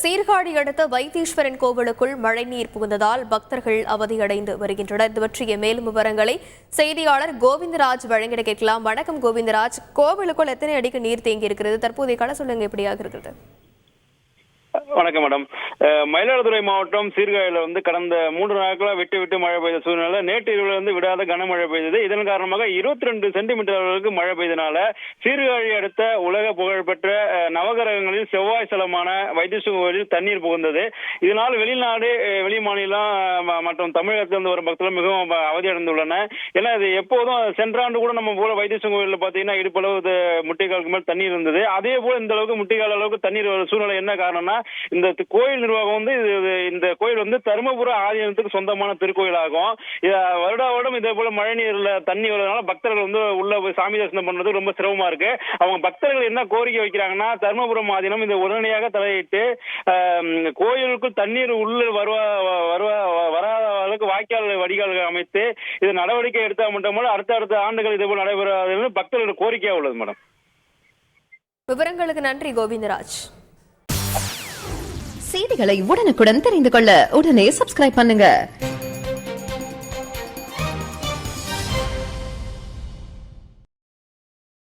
சீர்காழி அடுத்த வைத்தீஸ்வரன் கோவிலுக்குள் மழைநீர் புகுந்ததால் பக்தர்கள் அவதியடைந்து வருகின்றனர். இது பற்றிய மேலும் விவரங்களை செய்தியாளர் கோவிந்தராஜ் வழங்கிட கேட்கலாம். வணக்கம் கோவிந்தராஜ், கோவிலுக்குள் எத்தனை அடிக்கு நீர் தேங்கி இருக்கிறது? தற்போதைய கள சொல்லுங்க, எப்படியாக இருக்கிறது? வணக்கம் மேடம். மயிலாடுதுறை மாவட்டம் சீர்காழியில கடந்த 3 நாட்களா விட்டு மழை பெய்த சூழ்நிலை. நேற்று இரவுல விடாத கனமழை பெய்தது. இதன் காரணமாக 22 சென்டிமீட்டர் அளவுக்கு மழை பெய்தனால சீர்காழி அடுத்த உலக புகழ்பெற்ற நவகிரகங்களில் செவ்வாய் ஸ்தலமான வைத்தீஸ்வரன் கோயிலில் தண்ணீர் புகுந்தது. இதனால் வெளிநாடு, வெளி மாநிலம் மற்றும் தமிழகத்திலிருந்து வரும் பக்தர்கள் மிகவும் அவதியடைந்துள்ளன. ஏன்னா இது எப்போதும் சென்ற ஆண்டு கூட நம்ம போல வைத்தீஸ்வரன் கோயிலில் பாத்தீங்கன்னா இடுப்பளவு முட்டிக்காலுக்கு மேல் தண்ணீர் இருந்தது. அதே போல இந்த அளவுக்கு முட்டிக்கால் அளவுக்கு தண்ணீர் வர சூழ்நிலை என்ன காரணம்னா, இந்த கோயில் நிர்வாகம் இந்த கோயில் தருமபுர ஆதீனத்துக்கு சொந்தமான திருக்கோயில் ஆகும். வருடம் இதே போல மழை நீர்ல தண்ணி வருவதனால பக்தர்கள் உள்ள போய் சாமி தரிசனம் பண்றதுக்கு ரொம்ப சிரமமா இருக்கு. அவங்க பக்தர்கள் என்ன கோரிக்கை வைக்கிறாங்கன்னா, தருமபுரம் ஆதீனம் இந்த உடனடியாக தலையிட்டு கோயிலுக்கு தண்ணீர் உள்ள வராத அளவுக்கு வாய்க்கால் வடிகால்கள் அமைத்து இது நடவடிக்கை எடுத்தால் மட்டுமல்ல அடுத்த ஆண்டுகள் இதே போல நடைபெறாது பக்தர்களோட கோரிக்கையா உள்ளது. மேடம், விவரங்களுக்கு நன்றி கோவிந்தராஜ். செய்திகளை உடனுக்குடன் தெரிந்து கொள்ள உடனே சப்ஸ்கிரைப் பண்ணுங்க.